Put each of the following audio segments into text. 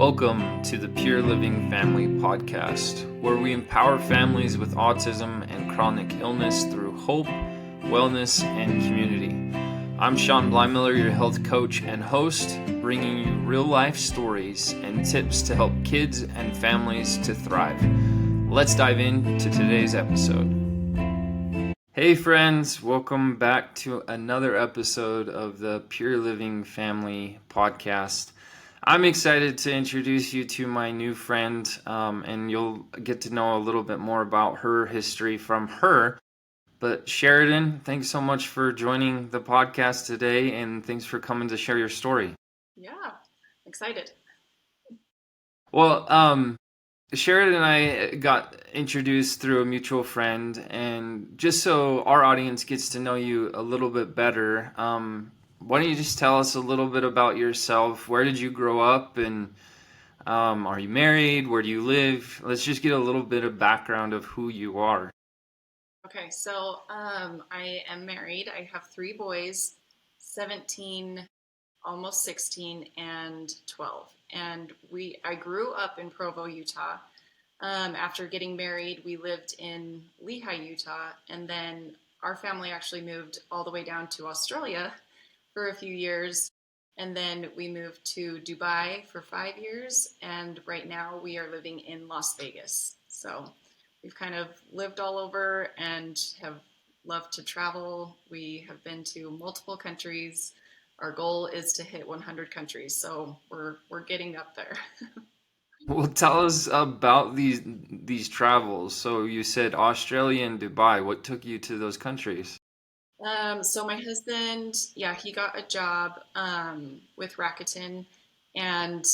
Welcome to the Pure Living Family Podcast, where we empower families with autism and chronic illness through hope, wellness, and community. I'm Sean Blymiller, your health coach and host, bringing you real-life stories and tips to help kids and families to thrive. Let's dive into today's episode. Hey friends, welcome back to another episode of the Pure Living Family Podcast. I'm excited to introduce you to my new friend, and you'll get to know a little bit more about her history from her. But Sheradon, thanks so much for joining the podcast today, and thanks for coming to share your story. Yeah, excited. Well, Sheradon and I got introduced through a mutual friend, and just so our audience gets to know you a little bit better, why don't you just tell us a little bit about yourself? Where did you grow up, and are you married? Where do you live? Let's just get a little bit of background of who you are. Okay, so I am married. I have three boys, 17, almost 16, and 12. And I grew up in Provo, Utah. After getting married, we lived in Lehi, Utah, and then our family actually moved all the way down to Australia for a few years. And then we moved to Dubai for 5 years. And right now we are living in Las Vegas. So we've kind of lived all over and have loved to travel. We have been to multiple countries. Our goal is to hit 100 countries. So we're getting up there. Well, tell us about these travels. So you said Australia and Dubai. What took you to those countries? So my husband, yeah, he got a job with Rakuten, and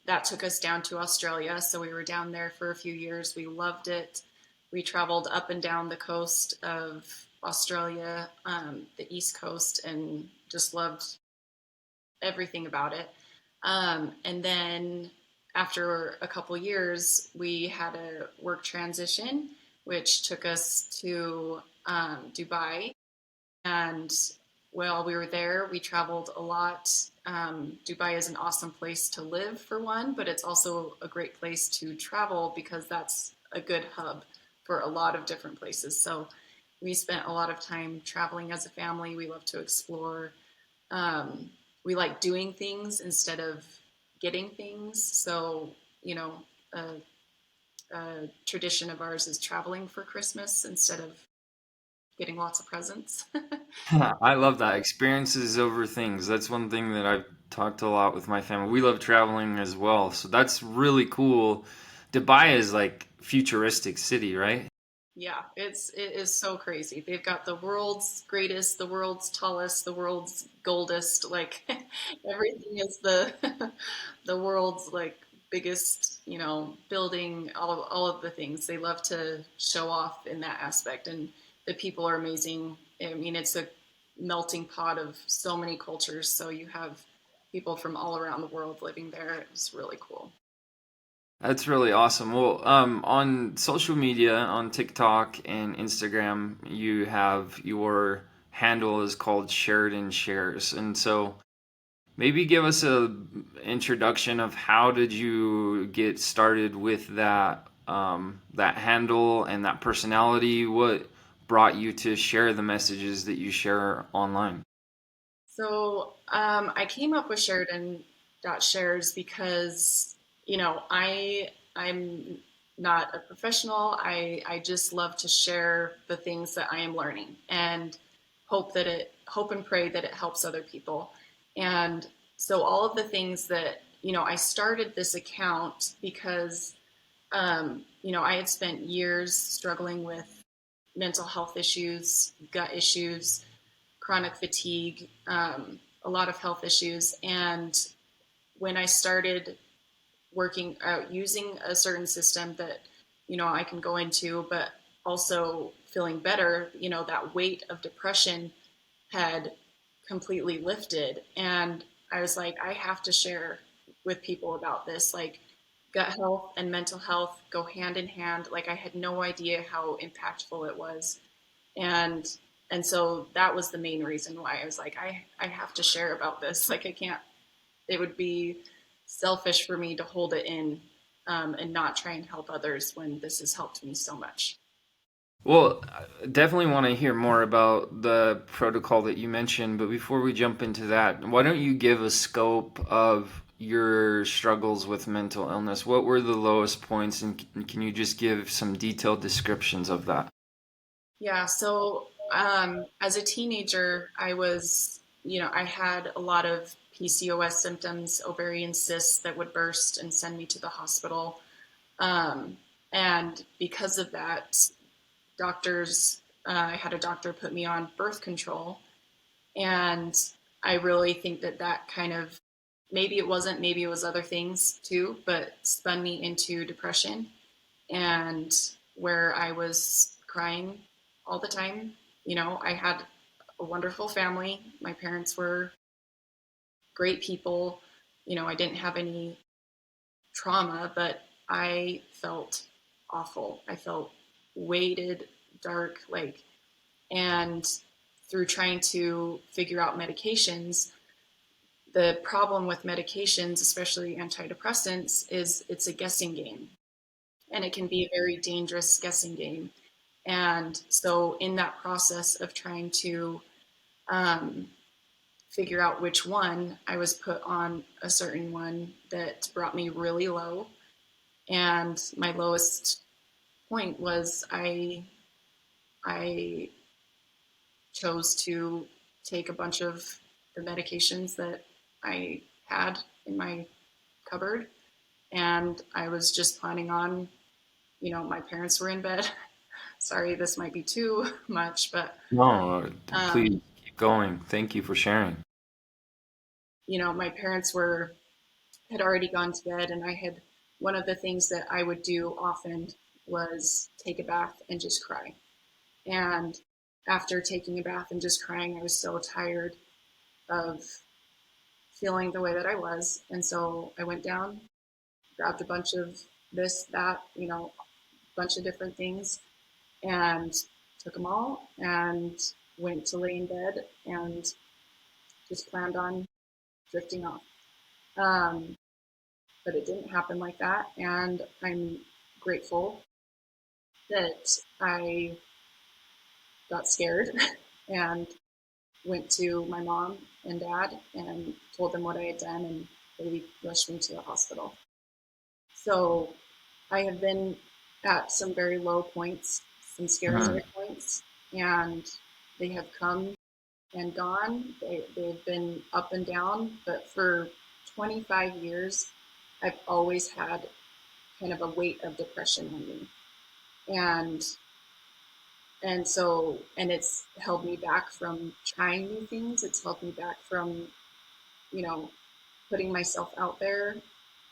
that took us down to Australia. So we were down there for a few years. We loved it. We traveled up and down the coast of Australia, the East Coast, and just loved everything about it. And then after a couple years, we had a work transition, which took us to Dubai. And while we were there, we traveled a lot. Dubai is an awesome place to live, for one, but it's also a great place to travel because that's a good hub for a lot of different places. So we spent a lot of time traveling as a family. We love to explore. Um, we like doing things instead of getting things. So, a, a tradition of ours is traveling for Christmas instead of getting lots of presents. I love that. Experiences over things. That's one thing that I've talked a lot with my family. We love traveling as well. So that's really cool. Dubai is like futuristic city, right? Yeah, it is so crazy. They've got the world's greatest, the world's tallest, the world's goldest, like everything is the the world's like biggest, building, all of the things. They love to show off in that aspect, and the people are amazing. I mean, it's a melting pot of so many cultures, so you have people from all around the world living there. It's really cool. That's really awesome. Well, on social media, on TikTok and Instagram, you have your handle is called Sheridan Shares. And so maybe give us a introduction of how did you get started with that handle and that personality? What brought you to share the messages that you share online? So I came up with Sheridan.shares because, I'm not a professional. I just love to share the things that I am learning and hope and pray that it helps other people. And so all of the things that, I started this account because, I had spent years struggling with mental health issues, gut issues, chronic fatigue, a lot of health issues. And when I started working out using a certain system that, I can go into, but also feeling better, that weight of depression had completely lifted. And I was like, I have to share with people about this. Like, gut health and mental health go hand in hand. Like, I had no idea how impactful it was. And so that was the main reason why I was like, I have to share about this. Like, I can't, it would be selfish for me to hold it in and not try and help others when this has helped me so much. Well, I definitely want to hear more about the protocol that you mentioned, but before we jump into that, why don't you give a scope of your struggles with mental illness? What were the lowest points, and can you just give some detailed descriptions of that? Yeah, so as a teenager, I was, I had a lot of PCOS symptoms, ovarian cysts that would burst and send me to the hospital. Um, and because of that, I had a doctor put me on birth control. And I really think that that kind of, maybe it wasn't, maybe it was other things too, but spun me into depression and where I was crying all the time. I had a wonderful family. My parents were great people. I didn't have any trauma, but I felt awful. I felt weighted, dark, and through trying to figure out medications, the problem with medications, especially antidepressants, is it's a guessing game. And it can be a very dangerous guessing game. And so, in that process of trying to um, figure out which one, I was put on a certain one that brought me really low. And my lowest point was I chose to take a bunch of the medications that I had in my cupboard, and I was just planning on, my parents were in bed. Sorry, this might be too much, but No, please um, keep going. Thank you for sharing. my parents had already gone to bed, and I had one of the things that I would do often was take a bath and just cry. And after taking a bath and just crying, I was so tired of feeling the way that I was, and so I went down, grabbed a bunch of this, that, a bunch of different things, and took them all and went to lay in bed and just planned on drifting off. Um, but it didn't happen like that. And I'm grateful that I got scared and went to my mom and dad and told them what I had done, and they rushed me to the hospital. So I have been at some very low points, some scary Mhm. points, and they have come and gone. They've been up and down, but for 25 years, I've always had kind of a weight of depression on me. And and it's held me back from trying new things. It's held me back from, you know, putting myself out there,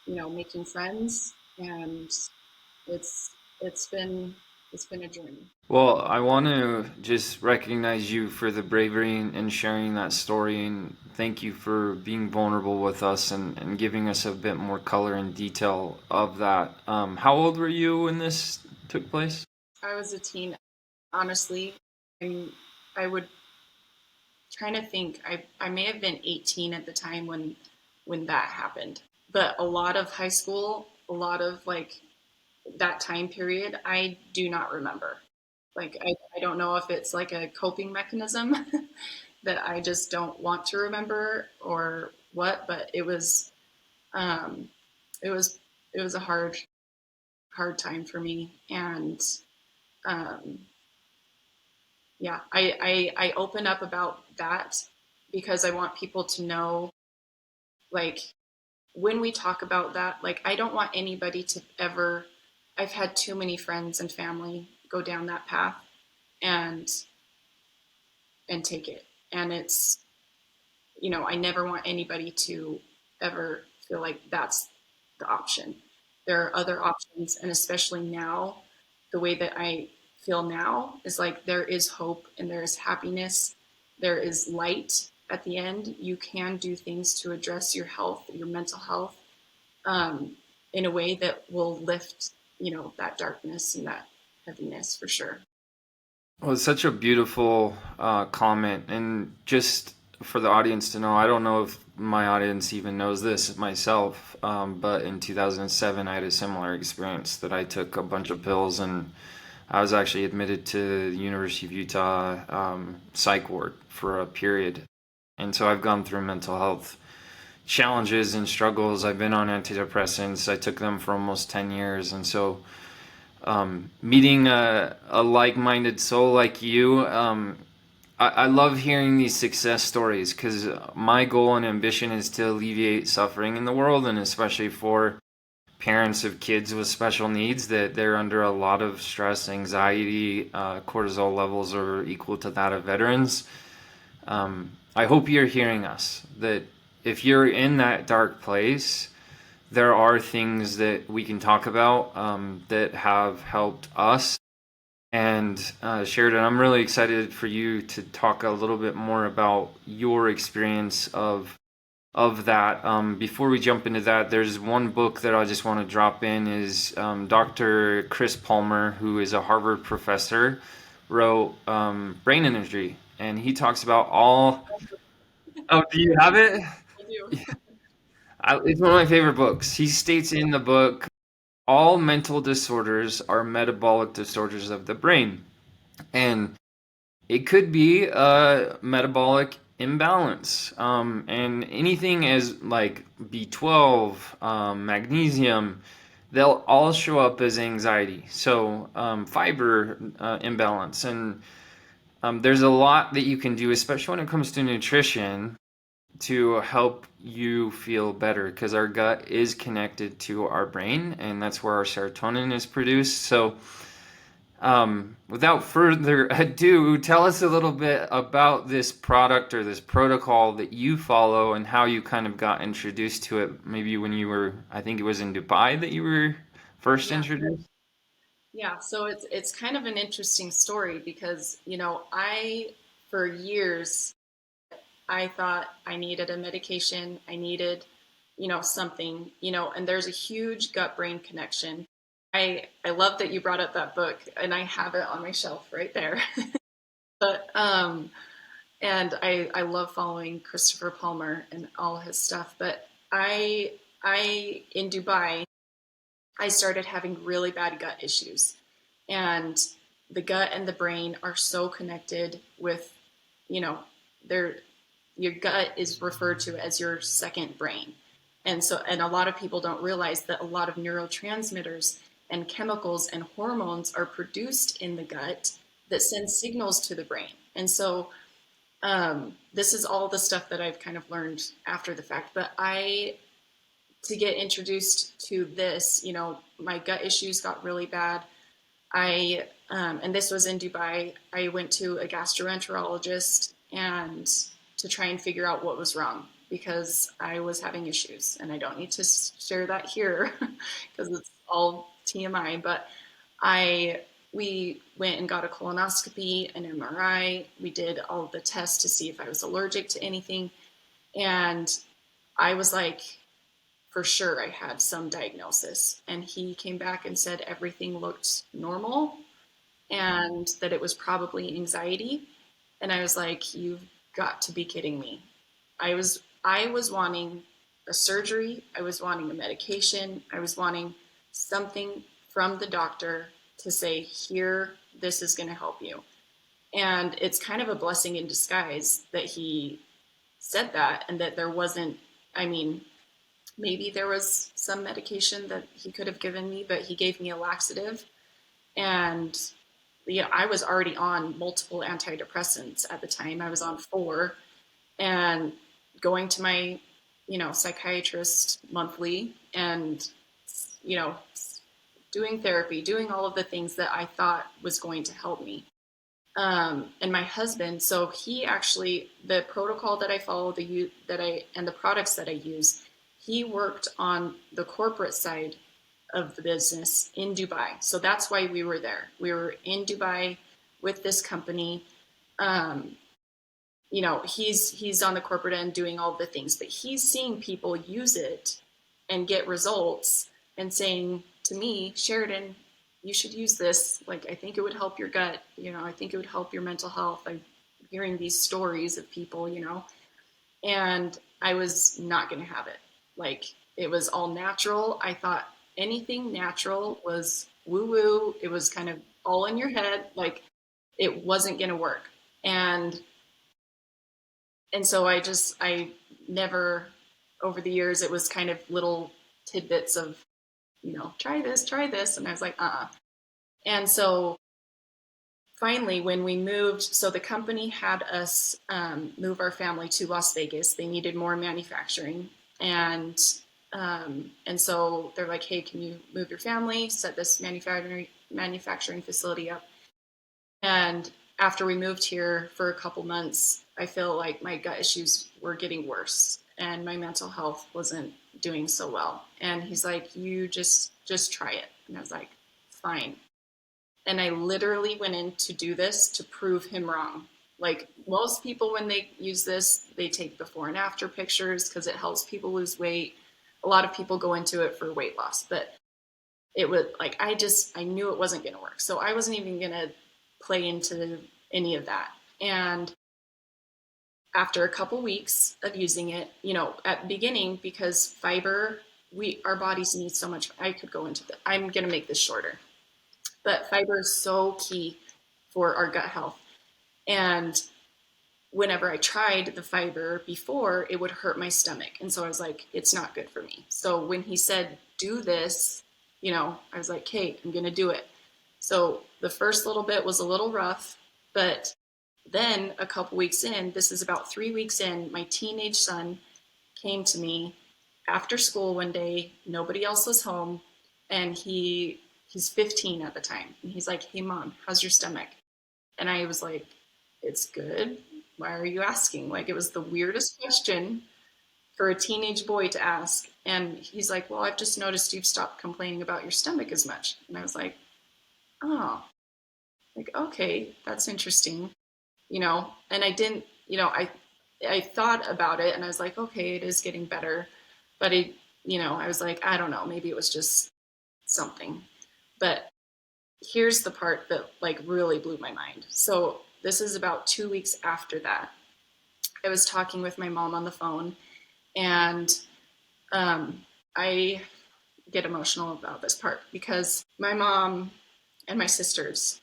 making friends, and it's it's been it's been a journey. Well, I want to just recognize you for the bravery and sharing that story, and thank you for being vulnerable with us and giving us a bit more color and detail of that. How old were you when this took place? I was a teen, honestly. I I would trying to think. I may have been 18 at the time when that happened. But a lot of high school, a lot of that time period, I do not remember. I don't know if it's like a coping mechanism that I just don't want to remember or what, but um, it was it was a hard time for me, and um, yeah, I open up about that because I want people to know, like, when we talk about that, like, I don't want anybody to ever. I've had too many friends and family go down that path and take it, and it's, I never want anybody to ever feel like that's the option. There are other options, and especially now, the way that I feel now is like there is hope and there is happiness, there is light at the end. You can do things to address your health, your mental health, um, in a way that will lift, that darkness and that heaviness for sure. Well, it's such a beautiful comment, and just for the audience to know, I don't know if my audience even knows this myself, but in 2007 I had a similar experience that I took a bunch of pills and I was actually admitted to the University of Utah psych ward for a period. And so I've gone through mental health challenges and struggles. I've been on antidepressants. I took them for almost 10 years. And so meeting a like-minded soul like you, I love hearing these success stories because my goal and ambition is to alleviate suffering in the world, and especially for parents of kids with special needs that they're under a lot of stress, anxiety, cortisol levels are equal to that of veterans. I hope you're hearing us, that if you're in that dark place, there are things that we can talk about that have helped us. And Sheridan, I'm really excited for you to talk a little bit more about your experience of that. Before we jump into that, there's one book that I just want to drop in is Dr. Chris Palmer, who is a Harvard professor, wrote Brain Energy, and he talks about all. Oh, do you have it? I do. It's one of my favorite books. He states in the book, all mental disorders are metabolic disorders of the brain. And it could be a metabolic imbalance. And anything as like B12, magnesium, they'll all show up as anxiety. So fiber imbalance. And there's a lot that you can do, especially when it comes to nutrition, to help you feel better because our gut is connected to our brain, and that's where our serotonin is produced. So without further ado, tell us a little bit about this product or this protocol that you follow and how you kind of got introduced to it. Maybe when you were, I think it was in Dubai that you were first Yeah. introduced. Yeah, so it's kind of an interesting story because, I for years I thought I needed a medication, I needed, something, and there's a huge gut brain connection. I love that you brought up that book and I have it on my shelf right there. But and I love following Christopher Palmer and all his stuff, but I in Dubai I started having really bad gut issues. And the gut and the brain are so connected with, you know, their your gut is referred to as your second brain. And a lot of people don't realize that a lot of neurotransmitters and chemicals and hormones are produced in the gut that send signals to the brain. And so this is all the stuff that I've kind of learned after the fact. But to get introduced to this, my gut issues got really bad. And this was in Dubai. I went to a gastroenterologist and to try and figure out what was wrong because I was having issues, and I don't need to share that here because it's all TMI. But we went and got a colonoscopy, an MRI. We did all the tests to see if I was allergic to anything, and I was like, for sure I had some diagnosis. And he came back and said everything looked normal and that it was probably anxiety. And I was like, you've got to be kidding me. I was wanting a surgery, I was wanting a medication, I was wanting something from the doctor to say, here, this is going to help you. And it's kind of a blessing in disguise that he said that and that there wasn't, I mean, maybe there was some medication that he could have given me, but he gave me a laxative. And yeah, I was already on multiple antidepressants at the time. I was on 4 and going to my, psychiatrist monthly and, you know, doing therapy, doing all of the things that I thought was going to help me. And my husband, so he actually, the protocol that I follow, and the products that I use, he worked on the corporate side of the business in Dubai. So that's why we were there. We were in Dubai with this company. He's on the corporate end doing all the things, but he's seeing people use it and get results and saying to me, Sheridan, you should use this. Like, I think it would help your gut. I think it would help your mental health. I'm hearing these stories of people, and I was not going to have it. Like, it was all natural. I thought anything natural was woo woo. It was kind of all in your head. Like, it wasn't going to work. And so I never, over the years, it was kind of little tidbits of, try this, try this. And I was like, And so finally, when we moved, so the company had us move our family to Las Vegas. They needed more manufacturing. And so they're like, hey, can you move your family, set this manufacturing facility up? And after we moved here for a couple months, I feel like my gut issues were getting worse and my mental health wasn't doing so well. And he's like, you just try it. And I was like, fine. And I literally went in to do this to prove him wrong. Like, most people, when they use this, they take before and after pictures because it helps people lose weight. A lot of people go into it for weight loss, but it would, like, I knew it wasn't going to work. So I wasn't even going to play into any of that. And after a couple weeks of using it, at the beginning, because fiber, our bodies need so much. I could go into I'm going to make this shorter, but fiber is so key for our gut health. And whenever I tried the fiber before, it would hurt my stomach. And so I was like, it's not good for me. So when he said, do this, I was like, okay, I'm going to do it. So the first little bit was a little rough, but then a couple weeks in, this is about 3 weeks in, my teenage son came to me after school one day. Nobody else was home. And he's 15 at the time. And he's like, hey, Mom, how's your stomach? And I was like, it's good. Why are you asking? Like, it was the weirdest question for a teenage boy to ask. And he's like, well, I've just noticed you've stopped complaining about your stomach as much. And I was like, oh, like, okay, that's interesting. And I didn't, I thought about it and I was like, okay, it is getting better. But I was like, I don't know, maybe it was just something. But here's the part that like really blew my mind. So this is about 2 weeks after that. I was talking with my mom on the phone, and I get emotional about this part because my mom and my sisters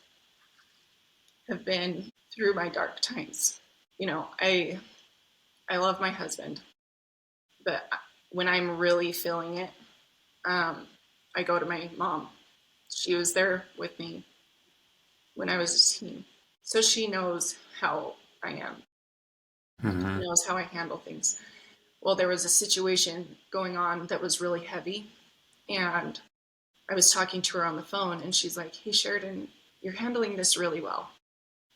have been through my dark times. I love my husband, but when I'm really feeling it, I go to my mom. She was there with me when I was a teen, so she knows how I am. Mm-hmm. She knows how I handle things. Well, there was a situation going on that was really heavy, and I was talking to her on the phone, and she's like, hey, Sheridan, you're handling this really well.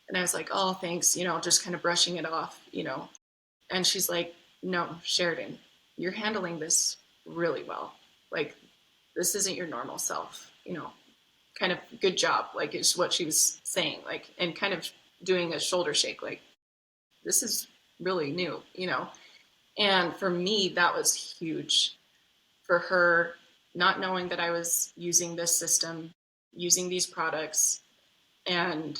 And I was like, oh, thanks, just kind of brushing it off. And she's like, no, Sheridan, you're handling this really well. Like, this isn't your normal self. Kind of good job, like, is what she was saying, like, and kind of doing a shoulder shake, like, this is really new. And for me, that was huge. For her, not knowing that I was using this system, using these products, and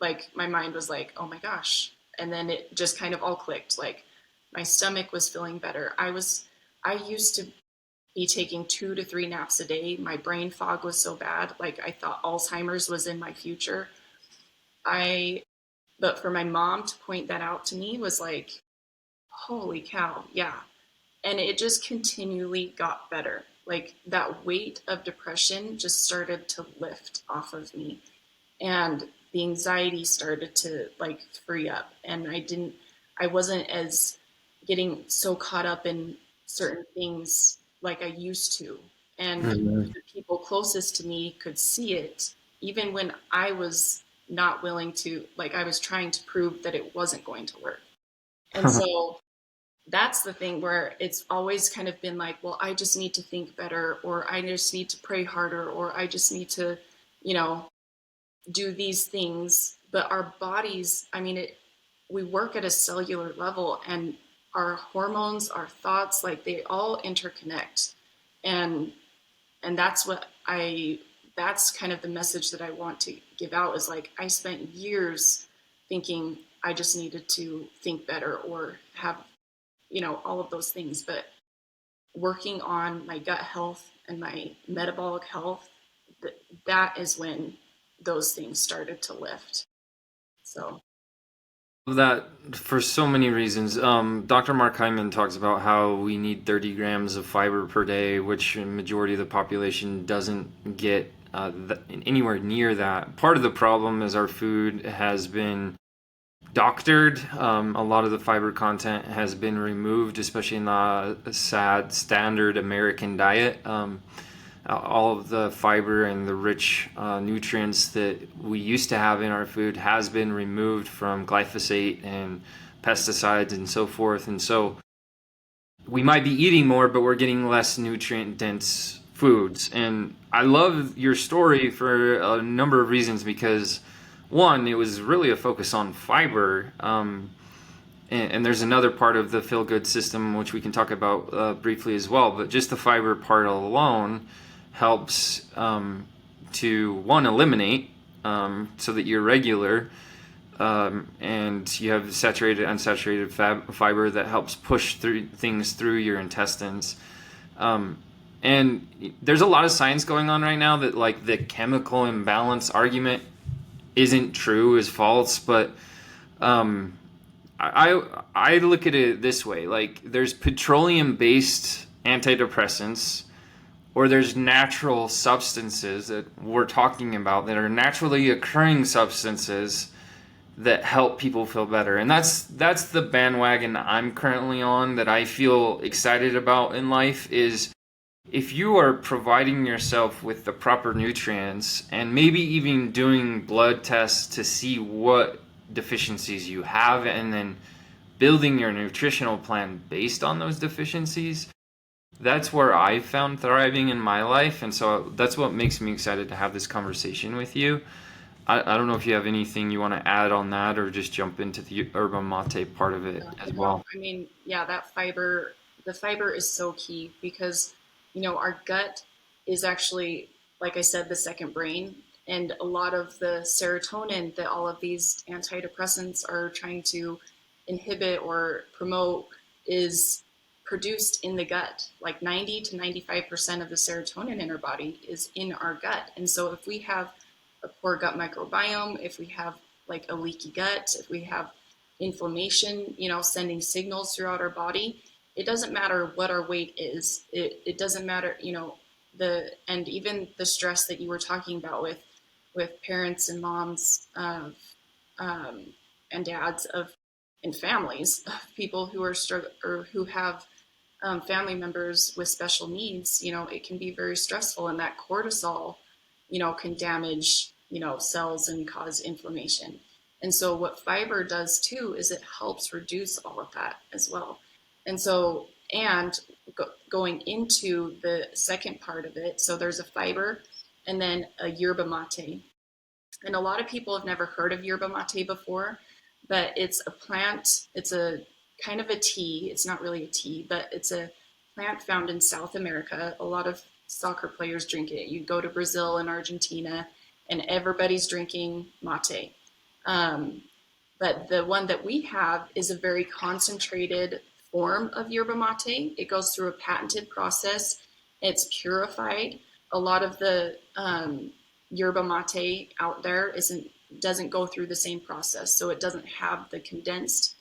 like my mind was like, oh my gosh. And then it just kind of all clicked. Like, my stomach was feeling better. I used to be taking 2 to 3 naps a day. My brain fog was so bad. Like, I thought Alzheimer's was in my future. But for my mom to point that out to me was like, holy cow, yeah. And it just continually got better. Like, that weight of depression just started to lift off of me. And the anxiety started to like free up. And I wasn't as getting so caught up in certain things like I used to. And Mm-hmm. the people closest to me could see it, even when I was not willing to, like, I was trying to prove that it wasn't going to work. And so that's the thing where it's always kind of been like, well, I just need to think better, or I just need to pray harder, or I just need to, you know, do these things. But our bodies, I mean, we work at a cellular level, and our hormones, our thoughts, like, they all interconnect. And that's that's kind of the message that I want to give out, is like, I spent years thinking I just needed to think better or have all of those things. But working on my gut health and my metabolic health, that is when those things started to lift. So That for so many reasons. Dr. Mark Hyman talks about how we need 30 grams of fiber per day, which a majority of the population doesn't get anywhere near that. Part of the problem is our food has been doctored. A lot of the fiber content has been removed, especially in the sad standard American diet. All of the fiber and the rich nutrients that we used to have in our food has been removed from glyphosate and pesticides and so forth. And so we might be eating more, but we're getting less nutrient dense foods. And I love your story for a number of reasons, because one, it was really a focus on fiber. And there's another part of the feel good system, which we can talk about briefly as well. But just the fiber part alone helps to, one, eliminate so that you're regular, and you have saturated, unsaturated fiber that helps push through things through your intestines. And there's a lot of science going on right now that, like, the chemical imbalance argument isn't true, is false, but I look at it this way: like, there's petroleum-based antidepressants, or there's natural substances that we're talking about that are naturally occurring substances that help people feel better. And that's the bandwagon I'm currently on, that I feel excited about in life, is if you are providing yourself with the proper nutrients, and maybe even doing blood tests to see what deficiencies you have, and then building your nutritional plan based on those deficiencies, that's where I've found thriving in my life. And so that's what makes me excited to have this conversation with you. I don't know if you have anything you want to add on that, or just jump into the yerba mate part of it as well. I mean, yeah, the fiber is so key, because our gut is actually, like I said, the second brain. And a lot of the serotonin that all of these antidepressants are trying to inhibit or promote is produced in the gut. Like 90 to 95% of the serotonin in our body is in our gut. And so if we have a poor gut microbiome, if we have like a leaky gut, if we have inflammation, sending signals throughout our body, it doesn't matter what our weight is. It doesn't matter, and even the stress that you were talking about with parents and moms of, and dads of, and families of people who are or who have family members with special needs. It can be very stressful, and that cortisol, can damage, cells and cause inflammation. And so what fiber does too is it helps reduce all of that as well. And so, going into the second part of it, so there's a fiber and then a yerba mate. And a lot of people have never heard of yerba mate before, but it's a plant. It's a kind of a tea. It's not really a tea, but it's a plant found in South America. A lot of soccer players drink it. You go to Brazil and Argentina, and everybody's drinking mate. But the one that we have is a very concentrated form of yerba mate. It goes through a patented process. It's purified. A lot of the yerba mate out there doesn't go through the same process, so it doesn't have the condensed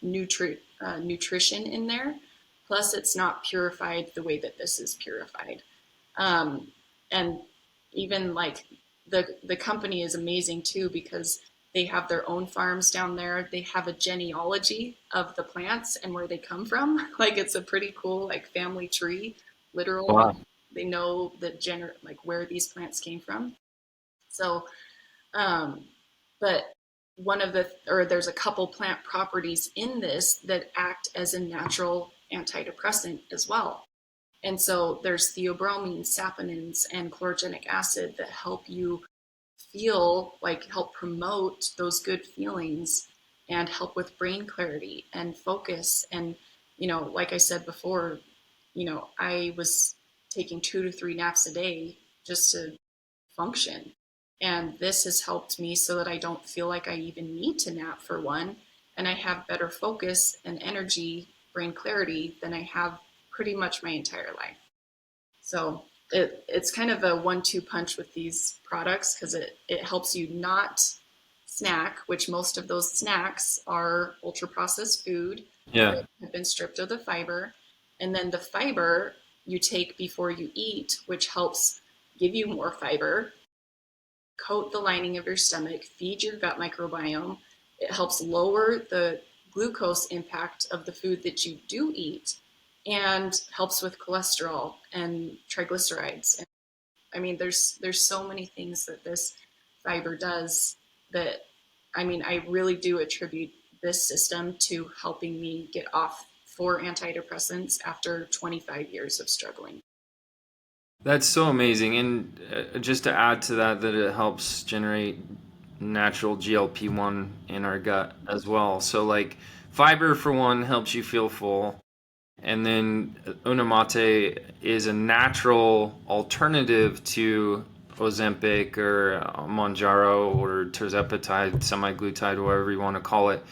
nutrition in there. Plus, it's not purified the way that this is purified. And even like the company is amazing too, because they have their own farms down there. They have a genealogy of the plants and where they come from. Like, it's a pretty cool, like, family tree, literal. Wow. They know like where these plants came from. So, but there's a couple plant properties in this that act as a natural antidepressant as well. And so there's theobromine, saponins, and chlorogenic acid that help you help promote those good feelings and help with brain clarity and focus. And, like I said before, I was taking 2 to 3 naps a day just to function. And this has helped me so that I don't feel like I even need to nap, for one. And I have better focus and energy brain clarity than I have pretty much my entire life. So it's kind of a 1-2 punch with these products because it helps you not snack, which most of those snacks are ultra processed food Yeah. that have been stripped of the fiber. And then the fiber you take before you eat, which helps give you more fiber, coat the lining of your stomach, feed your gut microbiome. It helps lower the glucose impact of the food that you do eat and helps with cholesterol and triglycerides. And, I mean, there's so many things that this fiber does that, I mean, I really do attribute this system to helping me get off 4 antidepressants after 25 years of struggling. That's so amazing. And just to add to that, that it helps generate natural GLP-1 in our gut as well. So like fiber for one helps you feel full. And then Unamate is a natural alternative to Ozempic or Mounjaro or tirzepatide, semaglutide, whatever you want to call it.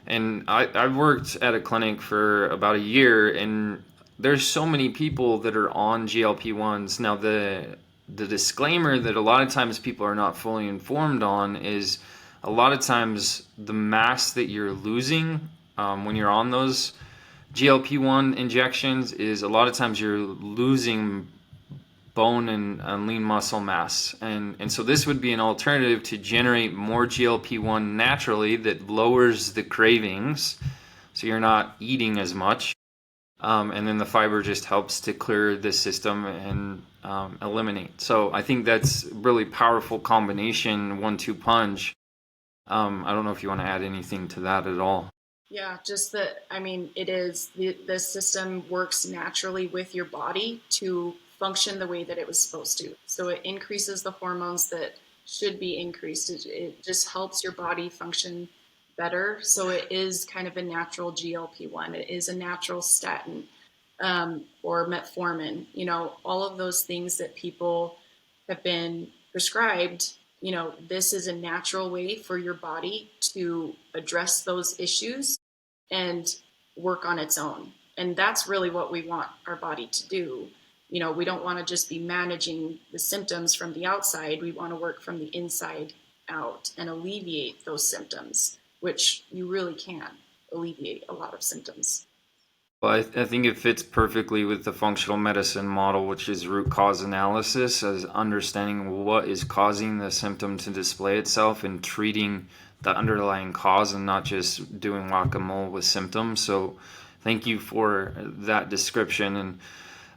And I've worked at a clinic for about a year, and there's so many people that are on GLP-1s. Now, the disclaimer that a lot of times people are not fully informed on is a lot of times the mass that you're losing when you're on those GLP-1 injections is a lot of times you're losing bone and lean muscle mass. And so this would be an alternative to generate more GLP-1 naturally that lowers the cravings. So you're not eating as much. And then the fiber just helps to clear the system and eliminate. So I think that's a really powerful combination, 1-2 punch. I don't know if you want to add anything to that at all. Yeah, just that, I mean, it is the system works naturally with your body to function the way that it was supposed to. So it increases the hormones that should be increased. It just helps your body function better. So it is kind of a natural GLP-1. It is a natural statin or metformin. You know, all of those things that people have been prescribed. You know, this is a natural way for your body to address those issues and work on its own. And that's really what we want our body to do. You know, we don't want to just be managing the symptoms from the outside. We want to work from the inside out and alleviate those symptoms, which you really can alleviate a lot of symptoms. Well, I think it fits perfectly with the functional medicine model, which is root cause analysis, as understanding what is causing the symptom to display itself and treating the underlying cause and not just doing whack-a-mole with symptoms. So thank you for that description.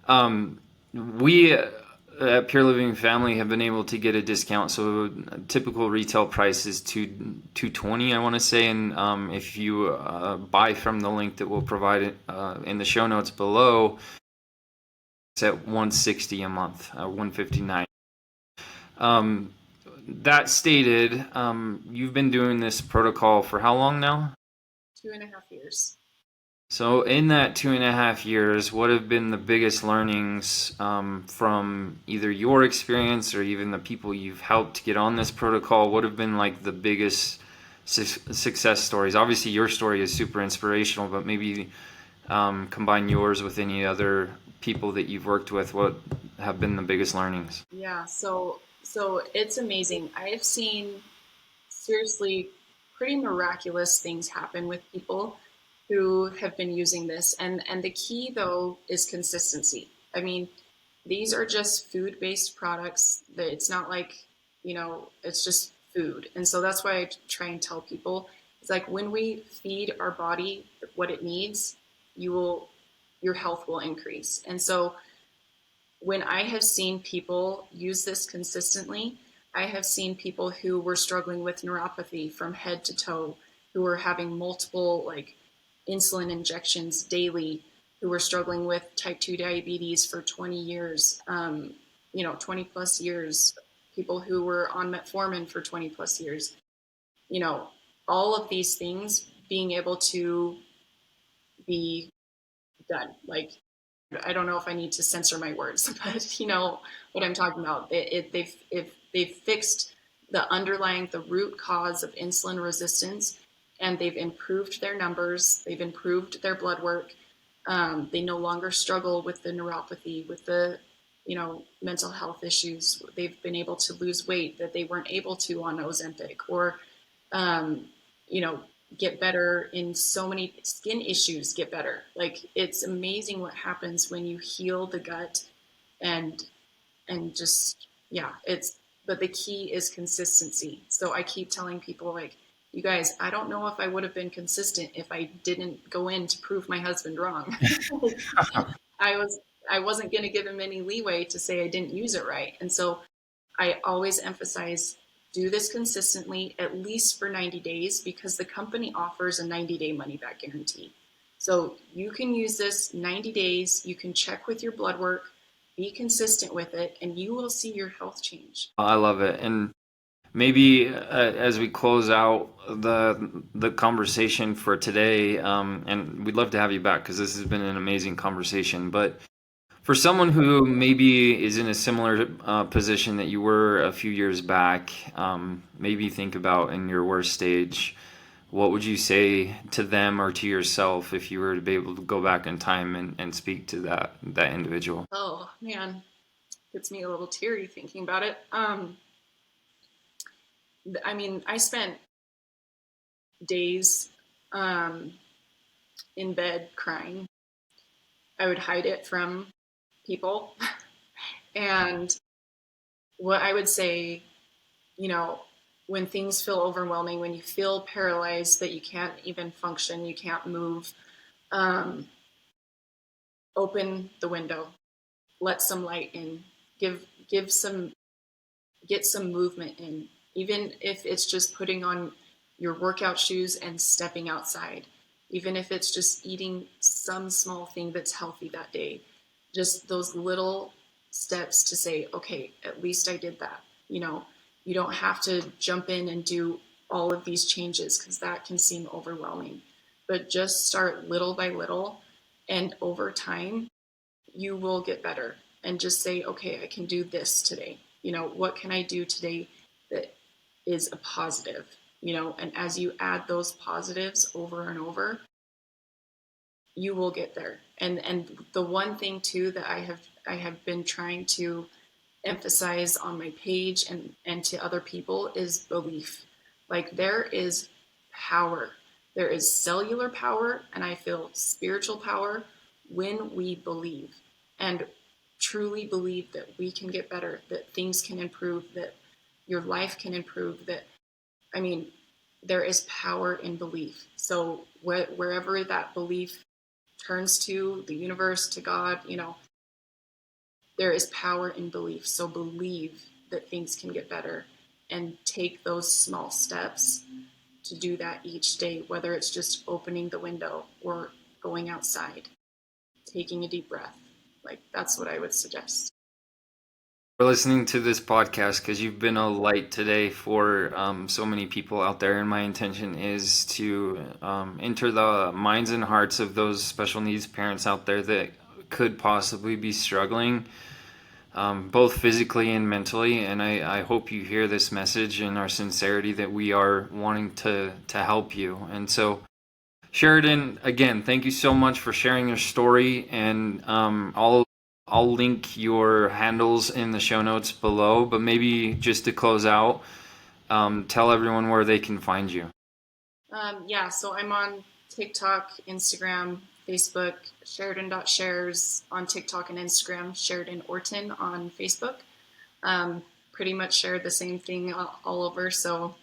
And we at Pure Living Family have been able to get a discount. So a typical retail price is $220, I want to say. And if you buy from the link that we'll provide it in the show notes below, it's at $160 a month, $159. That stated, you've been doing this protocol for how long now? 2.5 years. So in that 2.5 years, what have been the biggest learnings from either your experience or even the people you've helped get on this protocol? What have been like the biggest success stories? Obviously, your story is super inspirational, but maybe combine yours with any other people that you've worked with. What have been the biggest learnings? Yeah, so it's amazing. I have seen seriously pretty miraculous things happen with people who have been using this. And the key though is consistency. I mean, these are just food-based products. That it's not like, you know, it's just food. And so that's why I try and tell people, it's like when we feed our body what it needs, your health will increase. And so when I have seen people use this consistently, I have seen people who were struggling with neuropathy from head to toe, who were having multiple like insulin injections daily, who were struggling with type 2 diabetes for 20 years, 20 plus years, people who were on metformin for 20 plus years, you know, all of these things being able to be done. Like, I don't know if I need to censor my words, but you know what I'm talking about. They've fixed the root cause of insulin resistance, and they've improved their numbers. They've improved their blood work. They no longer struggle with the neuropathy, with the, mental health issues. They've been able to lose weight that they weren't able to on Ozempic, or, um, you know, get better in so many skin issues, get better. Like, it's amazing what happens when you heal the gut, and just, yeah, but the key is consistency. So I keep telling people, like, you guys, I don't know if I would have been consistent if I didn't go in to prove my husband wrong. I was I wasn't going to give him any leeway to say I didn't use it right. And so I always emphasize, do this consistently, at least for 90 days, because the company offers a 90-day money back guarantee. So you can use this 90 days, you can check with your blood work, be consistent with it, and you will see your health change. I love it. And maybe as we close out the conversation for today, and we'd love to have you back because this has been an amazing conversation. But for someone who maybe is in a similar position that you were a few years back, maybe think about in your worst stage, what would you say to them or to yourself if you were to be able to go back in time and speak to that individual? Oh man, gets me a little teary thinking about it. I mean, I spent days in bed crying. I would hide it from people. And what I would say, when things feel overwhelming, when you feel paralyzed, that you can't even function, you can't move, open the window, let some light in, get some movement in, even if it's just putting on your workout shoes and stepping outside, even if it's just eating some small thing that's healthy that day. Just those little steps to say, okay, at least I did that. You don't have to jump in and do all of these changes, because that can seem overwhelming. But just start little by little, and over time, you will get better. And just say, okay, I can do this today. What can I do today that is a positive? And as you add those positives over and over, you will get there. And the one thing too that I have been trying to emphasize on my page and to other people is belief. Like, there is power. There is cellular power, and I feel spiritual power when we believe, and truly believe that we can get better, that things can improve, that your life can improve, there is power in belief. So wherever that belief turns to, the universe, to God, there is power in belief. So believe that things can get better, and take those small steps to do that each day, whether it's just opening the window or going outside, taking a deep breath. Like, that's what I would suggest. For listening to this podcast, because you've been a light today for so many people out there. And my intention is to enter the minds and hearts of those special needs parents out there that could possibly be struggling, both physically and mentally. And I hope you hear this message and our sincerity that we are wanting to help you. And so, Sheradon, again, thank you so much for sharing your story. And I'll link your handles in the show notes below, but maybe just to close out, tell everyone where they can find you. So I'm on TikTok, Instagram, Facebook, Sheradon.shares on TikTok and Instagram, Sheradon Orton on Facebook. Pretty much share the same thing all over, so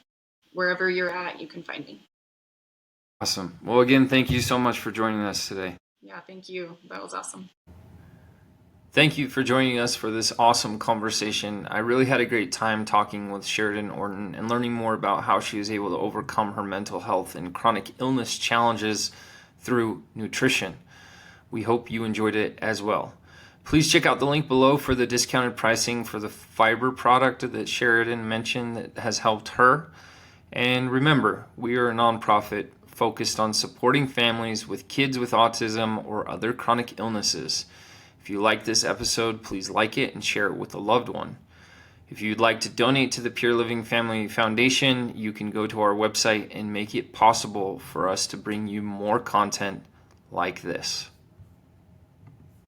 wherever you're at, you can find me. Awesome. Well, again, thank you so much for joining us today. Yeah, thank you. That was awesome. Thank you for joining us for this awesome conversation. I really had a great time talking with Sheradon Orton and learning more about how she was able to overcome her mental health and chronic illness challenges through nutrition. We hope you enjoyed it as well. Please check out the link below for the discounted pricing for the fiber product that Sheradon mentioned that has helped her. And remember, we are a nonprofit focused on supporting families with kids with autism or other chronic illnesses. If you like this episode, please like it and share it with a loved one. If you'd like to donate to the Pure Living Family Foundation, you can go to our website and make it possible for us to bring you more content like this.